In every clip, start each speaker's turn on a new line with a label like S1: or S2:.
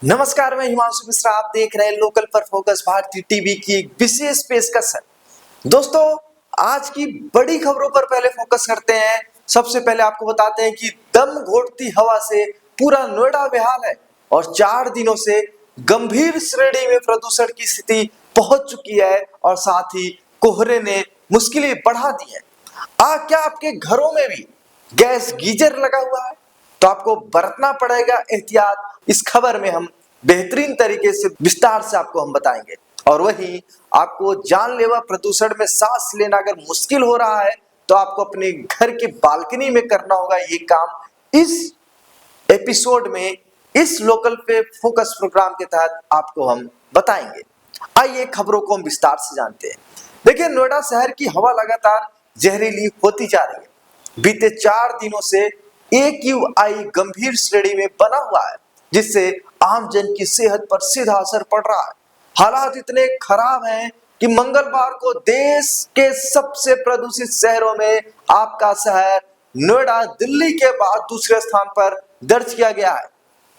S1: नमस्कार, मैं हिमांशु मिश्रा। आप देख रहे हैं लोकल पर फोकस भारतीय टीवी की एक विशेष पेशकश है। दोस्तों, आज की बड़ी खबरों पर पहले फोकस करते हैं। सबसे पहले आपको बताते हैं कि दम घोटती हवा से पूरा नोएडा बेहाल है और 4 दिनों से गंभीर श्रेणी में प्रदूषण की स्थिति पहुंच चुकी है और साथ ही कोहरे ने मुश्किलें बढ़ा दी हैं। क्या आपके घरों में भी गैस गीजर लगा हुआ है? तो आपको बरतना पड़ेगा एहतियात। इस खबर में हम बेहतरीन तरीके से विस्तार से आपको हम बताएंगे। और वही आपको जानलेवा प्रदूषण में सांस लेना अगर मुश्किल हो रहा है तो आपको अपने घर के बालकनी में करना होगा ये काम। इस एपिसोड में इस लोकल पे फोकस प्रोग्राम के तहत आपको हम बताएंगे। आइए खबरों को हम विस्तार से जानते हैं। देखिए, नोएडा शहर की हवा लगातार जहरीली होती जा रही है। बीते 4 दिनों से AQI गंभीर श्रेणी में बना हुआ है, जिससे आम जन की सेहत पर सीधा असर पड़ रहा है। हालात इतने खराब हैं कि मंगलवार को देश के सबसे प्रदूषित शहरों में आपका शहर नोएडा दिल्ली के बाद दूसरे स्थान पर दर्ज किया गया है।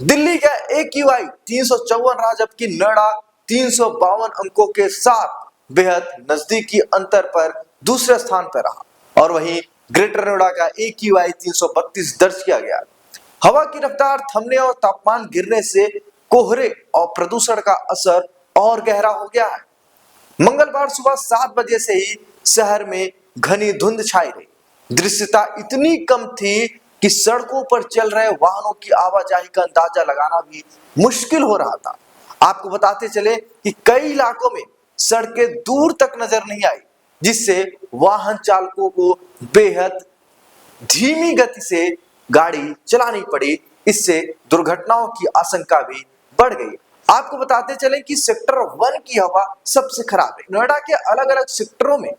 S1: दिल्ली का AQI 354 रहा, जबकि नोएडा 352 अंकों के साथ बेहद नजदीकी अंतर पर दूसरे स्थान पर रहा। और वहीं ग्रेटर नोएडा का AQI 332 दर्ज किया गया। हवा की रफ्तार थमने और तापमान गिरने से कोहरे और प्रदूषण का असर और गहरा हो गया है। मंगलवार सुबह 7 बजे से ही शहर में घनी धुंध छाई रही। दृश्यता इतनी कम थी कि सड़कों पर चल रहे वाहनों की आवाजाही का अंदाजा लगाना भी मुश्किल हो रहा था। आपको बताते चले कि कई इलाकों में सड़कें दूर तक नजर नहीं आई, जिससे वाहन चालकों को बेहद धीमी गति से गाड़ी चलानी पड़ी। इससे दुर्घटनाओं की आशंका भी बढ़ गई। आपको बताते चले कि सेक्टर 1 की हवा सबसे खराब है। नोएडा के अलग अलग सेक्टरों में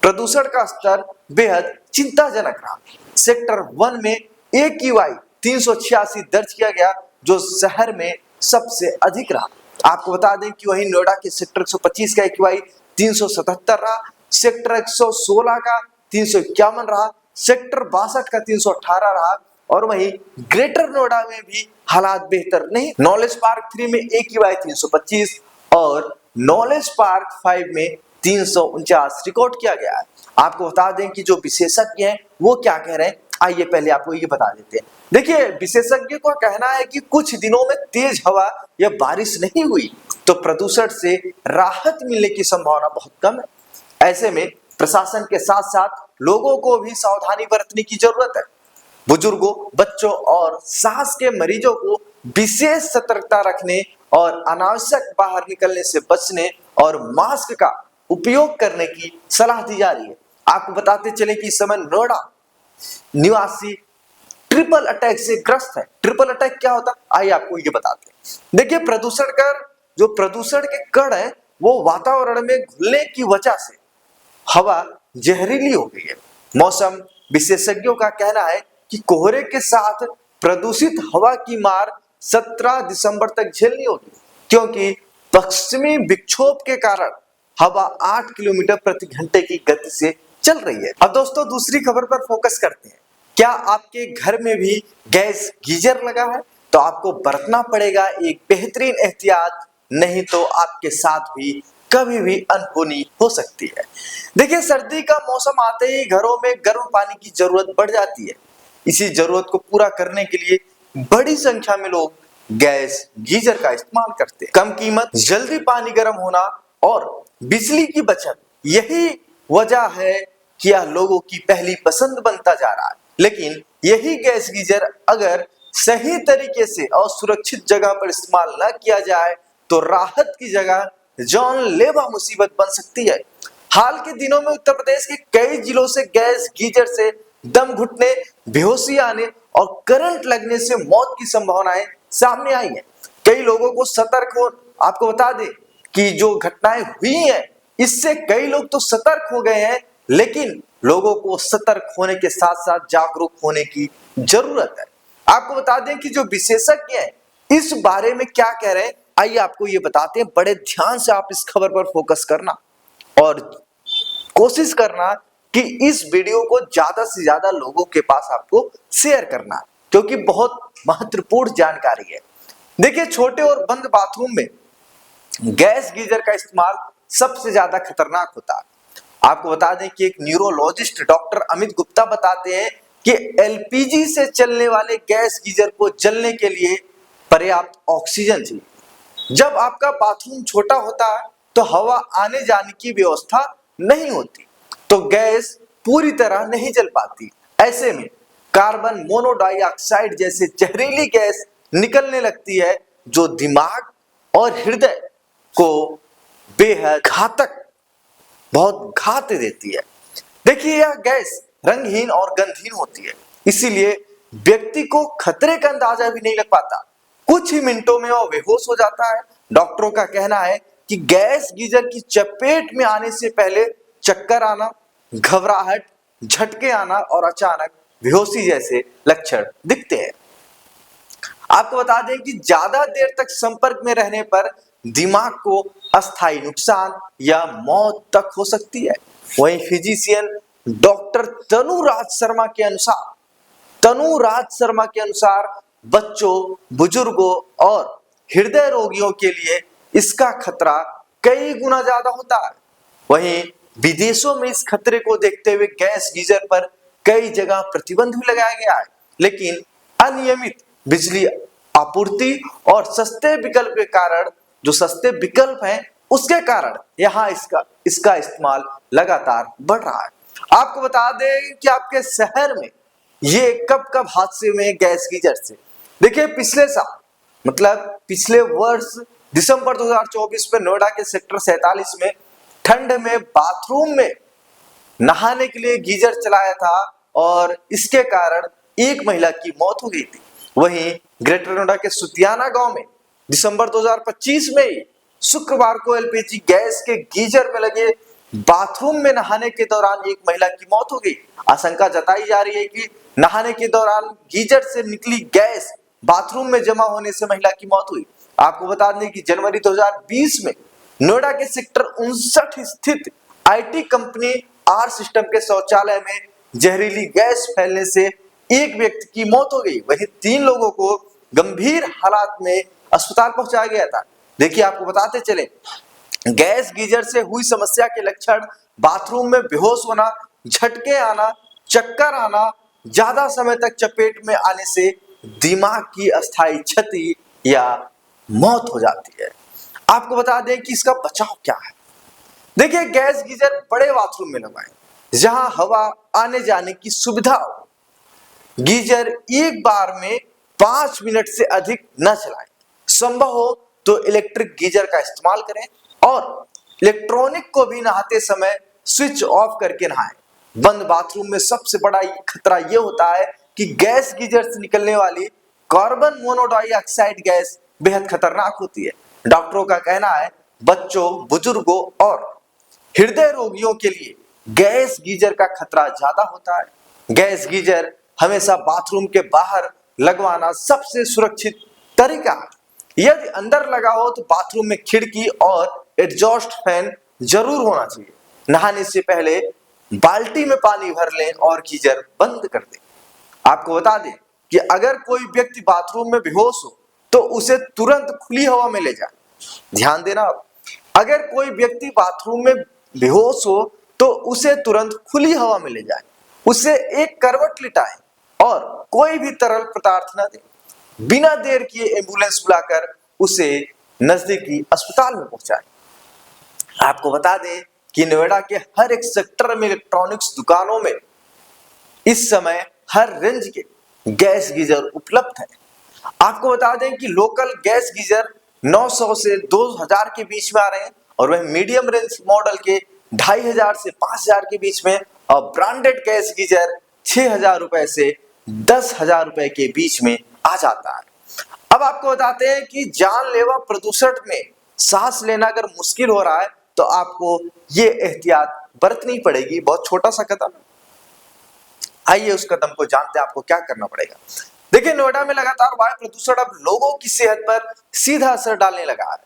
S1: प्रदूषण का स्तर बेहद चिंताजनक रहा। सेक्टर 1 में AQI 386 दर्ज किया गया, जो शहर में सबसे अधिक रहा। आपको बता दें कि वहीं नोएडा के सेक्टर 125 का AQI 377 रहा, सेक्टर 116 का 351 रहा, सेक्टर 62 का 318 रहा। और वहीं ग्रेटर नोएडा में भी हालात बेहतर नहीं। नॉलेज पार्क 3 में AQI 325 और नॉलेज पार्क 5 में 349 रिकॉर्ड किया गया है। आपको बता दें कि जो विशेषज्ञ हैं वो क्या कह रहे हैं, आइए पहले आपको ये बता देते हैं। देखिए, विशेषज्ञ का कहना है कि कुछ दिनों में तेज हवा या बारिश नहीं हुई तो प्रदूषण से राहत मिलने की संभावना बहुत कम है। ऐसे में प्रशासन के साथ साथ लोगों को भी सावधानी बरतने की जरूरत है। बुजुर्गों, बच्चों और सांस के मरीजों को विशेष सतर्कता रखने और अनावश्यक बाहर निकलने से बचने और मास्क का उपयोग करने की सलाह दी जा रही है। आपको बताते चले कि इस समय नोएडा निवासी ट्रिपल अटैक से ग्रस्त है। ट्रिपल अटैक क्या होता है, आइए आपको ये बताते हैं। देखिए, प्रदूषण के कण है वो वातावरण में घुलने की वजह से हवा जहरीली हो गई है। मौसम विशेषज्ञों का कहना है कि कोहरे के साथ प्रदूषित हवा की मार 17 दिसंबर तक झेलनी होगी, क्योंकि पश्चिमी विक्षोभ के कारण हवा 8 किलोमीटर प्रति घंटे की गति से चल रही है। अब दोस्तों, दूसरी खबर पर फोकस करते हैं। क्या आपके घर में भी गैस गीजर लगा है? तो आपको बरतना पड़ेगा एक बेहतरीन एहतियात, नहीं तो आपके साथ भी कभी भी अनहोनी हो सकती है। देखिए, सर्दी का मौसम आते ही घरों में गर्म पानी की जरूरत बढ़ जाती है। इसी जरूरत को पूरा करने के लिए बड़ी संख्या में लोग गैस गीजर का इस्तेमाल करते हैं। कम कीमत, जल्दी पानी गर्म होना और बिजली की बचत, यही वजह है कि यह लोगों की पहली पसंद बनता जा रहा है। लेकिन यही गैस गीजर अगर सही तरीके से और सुरक्षित जगह पर इस्तेमाल न किया जाए तो राहत की जगह जानलेवा मुसीबत बन सकती है। हाल के दिनों में उत्तर प्रदेश के कई जिलों से गैस गीजर से दम घुटने, बेहोशी आने और करंट लगने से मौत की संभावनाएं सामने आई हैं। कई लोगों को सतर्क हो, आपको बता दें कि जो घटनाएं हुई हैं इससे कई लोग तो सतर्क हो गए हैं, लेकिन लोगों को सतर्क होने के साथ साथ जागरूक होने की जरूरत है। आपको बता दें कि जो विशेषज्ञ हैं इस बारे में क्या कह रहे हैं, आइए आपको ये बताते हैं। बड़े ध्यान से आप इस खबर पर फोकस करना और कोशिश करना कि इस वीडियो को ज्यादा से ज्यादा लोगों के पास आपको शेयर करना, क्योंकि बहुत महत्वपूर्ण जानकारी है। देखिए, छोटे और बंद बाथरूम में गैस गीजर का इस्तेमाल सबसे ज्यादा खतरनाक होता है। आपको बता दें कि एक न्यूरोलॉजिस्ट डॉक्टर अमित गुप्ता बताते हैं कि एलपीजी से चलने वाले गैस गीजर को जलने के लिए पर्याप्त ऑक्सीजन चाहिए। जब आपका बाथरूम छोटा होता है तो हवा आने जाने की व्यवस्था नहीं होती, तो गैस पूरी तरह नहीं जल पाती। ऐसे में कार्बन मोनोडाइऑक्साइड जैसे जहरीली गैस निकलने लगती है, जो दिमाग और हृदय को बेहद घातक, बहुत घात देती है। देखिए, यह गैस रंगहीन और गंधहीन होती है, इसीलिए व्यक्ति को खतरे का अंदाजा भी नहीं लग पाता। कुछ ही मिनटों में वह बेहोश हो जाता है। डॉक्टरों का कहना है कि गैस गीजर की चपेट में आने से पहले चक्कर आना, घबराहट, झटके आना और अचानक बेहोशी जैसे लक्षण दिखते हैं। आपको बता दें कि ज्यादा देर तक संपर्क में रहने पर दिमाग को अस्थायी नुकसान या मौत तक हो सकती है। वहीं फिजिशियन डॉक्टर तनुराज शर्मा के अनुसार बच्चों, बुजुर्गों और हृदय रोगियों के लिए इसका खतरा कई गुना ज्यादा होता है। वहीं विदेशों में इस खतरे को देखते हुए गैस गीजर पर कई जगह प्रतिबंध भी लगाया गया है, लेकिन अनियमित बिजली आपूर्ति और सस्ते विकल्प के कारण, जो सस्ते विकल्प हैं उसके कारण यहाँ इसका इस्तेमाल लगातार बढ़ रहा है। आपको बता दें कि आपके शहर में ये कब हादसे हुए गैस गीजर से। देखिए, पिछले साल मतलब पिछले वर्ष दिसंबर 2024 में नोएडा के सेक्टर 47 में ठंड में बाथरूम में नहाने के लिए गीजर चलाया था और इसके कारण एक महिला की मौत हो गई थी। वहीं ग्रेटर नोएडा के सुतियाना गांव में दिसंबर 2025 में ही शुक्रवार को एलपीजी गैस के गीजर में लगे बाथरूम में नहाने के दौरान एक महिला की मौत हो गई। आशंका जताई जा रही है कि नहाने के दौरान गीजर से निकली गैस बाथरूम में जमा होने से महिला की मौत हुई। आपको बता दें कि जनवरी 2020 में नोएडा के सेक्टर 59 स्थित आईटी कंपनी आर सिस्टम के शौचालय में जहरीली गैस फैलने से एक व्यक्ति की मौत हो गई। वहीं 3 लोगों को गंभीर हालात में अस्पताल पहुंचाया गया था। देखिए, आपको बताते चले, गैस गीजर से हुई समस्या के लक्षण बाथरूम में बेहोश होना, झटके आना, चक्कर आना, ज्यादा समय तक चपेट में आने से दिमाग की अस्थायी क्षति या मौत हो जाती है। आपको बता दें कि इसका बचाव क्या है। देखिए, गैस गीजर बड़े बाथरूम में लगवाएं जहां हवा आने जाने की सुविधा हो। गीजर एक बार में 5 मिनट से अधिक न चलाएं। संभव हो तो इलेक्ट्रिक गीजर का इस्तेमाल करें और इलेक्ट्रॉनिक को भी नहाते समय स्विच ऑफ करके नहाएं। बंद बाथरूम में सबसे बड़ा खतरा यह होता है कि गैस गीजर से निकलने वाली कार्बन मोनोडाइऑक्साइड गैस बेहद खतरनाक होती है। डॉक्टरों का कहना है बच्चों, बुजुर्गों और हृदय रोगियों के लिए गैस गीजर का खतरा ज्यादा होता है। गैस गीजर हमेशा बाथरूम के बाहर लगवाना सबसे सुरक्षित तरीका है। यदि अंदर लगा हो तो बाथरूम में खिड़की और एग्जॉस्ट फैन जरूर होना चाहिए। नहाने से पहले बाल्टी में पानी भर लें और गीजर बंद कर दें। आपको बता दें कि अगर कोई व्यक्ति बाथरूम में बेहोश हो तो उसे तुरंत खुली हवा में ले जाए। ध्यान देना, अगर कोई व्यक्ति बाथरूम में बेहोश हो तो उसे तुरंत खुली हवा में ले जाए, उसे एक करवट लिटाएं और कोई भी तरल पदार्थ न दें। बिना देर किए एम्बुलेंस बुलाकर उसे नजदीकी अस्पताल में पहुंचाएं। आपको बता दें कि नोएडा के हर एक सेक्टर में इलेक्ट्रॉनिक्स दुकानों में इस समय हर रेंज के गैस गीजर उपलब्ध है। आपको बता दें कि लोकल गैस गीजर 900 से 2000 के बीच में आ रहे हैं और वह मीडियम रेंज मॉडल के 2500 से 5000 के बीच में, और ब्रांडेड गैस गीजर 6000 रुपए से 10,000 रुपए के बीच में आ जाता है। अब आपको बताते हैं कि जानलेवा प्रदूषण में सांस लेना अगर मुश्किल हो रहा है तो आपको ये एहतियात बरतनी पड़ेगी। बहुत छोटा सा कदम, आइए उस कदम को जानते हैं आपको क्या करना पड़ेगा। देखिए, नोएडा में लगातार वायु प्रदूषण अब लोगों की सेहत पर सीधा असर डालने लगा है।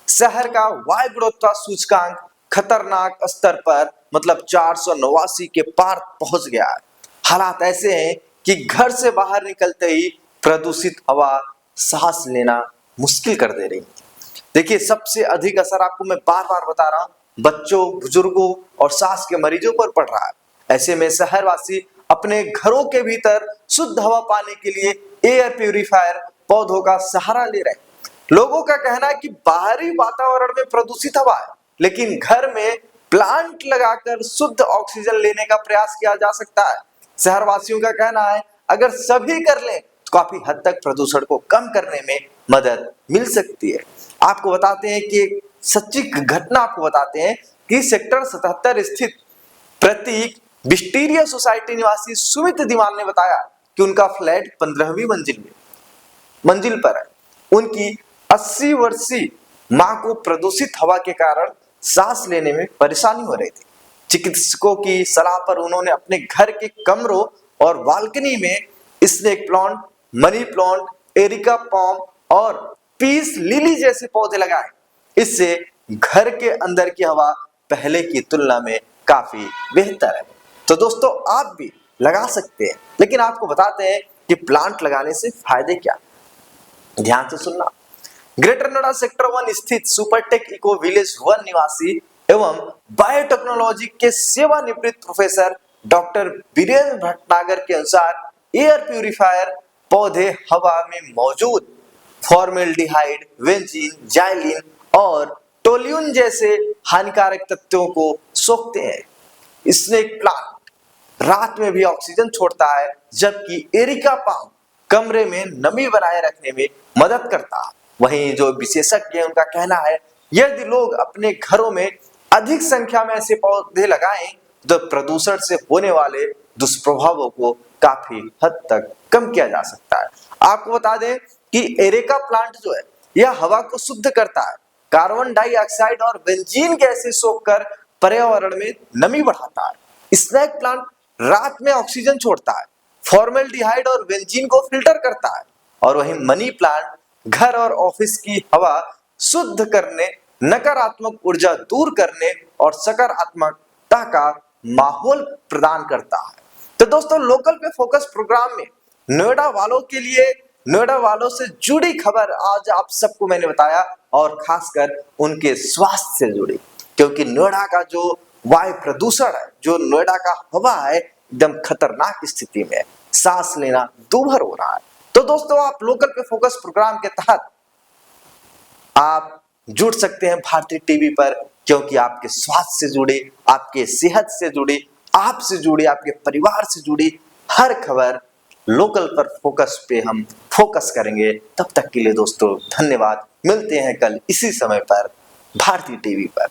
S1: शहर का वायु गुणवत्ता सूचकांक खतरनाक स्तर पर मतलब 489 के पार पहुंच गया है। हालात ऐसे हैं कि घर से बाहर निकलते ही प्रदूषित हवा सांस लेना मुश्किल कर दे रही है। देखिए, सबसे अधिक असर आपको मैं बार बार बता रहा हूं, बच्चों, बुजुर्गों और सांस के मरीजों पर पड़ रहा है। ऐसे में शहरवासी अपने घरों के भीतर शुद्ध हवा पाने के लिए एयर प्यूरिफायर पौधों का सहारा ले रहे हैं। लोगों का कहना है कि बाहरी वातावरण में प्रदूषित हवा है, लेकिन घर में प्लांट लगाकर शुद्ध ऑक्सीजन लेने का प्रयास किया जा सकता है। शहरवासियों का कहना है, अगर सभी कर लें तो काफी हद तक प्रदूषण को कम करने में मदद मिल सकती है। आपको बताते हैं कि एक सच्ची घटना आपको बताते हैं कि सेक्टर 77 स्थित प्रतीक विस्टीरिया सोसाइटी निवासी सुमित दीवान ने बताया कि उनका फ्लैट 15वीं मंजिल पर है। उनकी 80 वर्षीय मां को प्रदूषित हवा के कारण सांस लेने में परेशानी हो रही थी। चिकित्सकों की सलाह पर उन्होंने अपने घर के कमरों और बालकनी में snake plant, money plant, areca palm और पीस लिली जैसे पौधे लगाए। इससे घर के अंदर की हवा पहले की तुलना में काफी बेहतर है। तो दोस्तों, आप भी लगा सकते हैं, लेकिन आपको बताते हैं कि प्लांट लगाने से फायदे क्या। ध्यान से सुनना। ग्रेटर नोएडा सेक्टर 1 स्थित सुपरटेक इको विलेज 1 निवासी एवं बायोटेक्नोलॉजी के सेवानिवृत्त प्रोफेसर डॉक्टर वीरेंद्र भटनागर के अनुसार एयर प्यूरिफायर पौधे हवा में मौजूद फॉर्मेल्डिहाइड, बेंजीन, जाइलिन और टोल्यून जैसे हानिकारक तत्वों को सोखते हैं। स्नेक प्लांट रात में भी ऑक्सीजन छोड़ता है, जबकि एरिका पाम कमरे में नमी बनाए रखने में मदद करता है। वहीं जो विशेषज्ञ हैं उनका कहना है, यदि लोग अपने घरों में अधिक संख्या में ऐसे पौधे लगाएं तो प्रदूषण से होने वाले दुष्प्रभावों को काफी हद तक कम किया जा सकता है। आपको बता दें कि एरेका प्लांट जो है यह हवा को शुद्ध करता है, कार्बन डाइऑक्साइड और बेंजीन गैसें सोखकर पर्यावरण में नमी बढ़ाता है। स्नेक प्लांट रात में ऑक्सीजन छोड़ता है, फॉर्मेल्डिहाइड और बेंजीन को फिल्टर करता है। और वहीं मनी प्लांट घर और ऑफिस की हवा शुद्ध करने, नकारात्मक ऊर्जा दूर करने और सकारात्मकता का माहौल प्रदान करता है। तो दोस्तों, लोकल पे फोकस प्रोग्राम में नोएडा वालों के लिए, नोएडा वालों से जुड़ी खबर आज आप सबको मैंने बताया, और खासकर उनके स्वास्थ्य से जुड़ी, क्योंकि नोएडा का जो वायु प्रदूषण है, जो नोएडा का हवा है, एकदम खतरनाक स्थिति में है। सांस लेना दूभर हो रहा है। तो दोस्तों, आप लोकल पे फोकस प्रोग्राम के तहत आप जुड़ सकते हैं भारतीय टीवी पर, क्योंकि आपके स्वास्थ्य से जुड़ी, आपके सेहत से जुड़ी, आपसे जुड़ी, आपके परिवार से जुड़ी हर खबर लोकल पर फोकस पे हम फोकस करेंगे। तब तक के लिए दोस्तों धन्यवाद। मिलते हैं कल इसी समय पर भारतीय टीवी पर।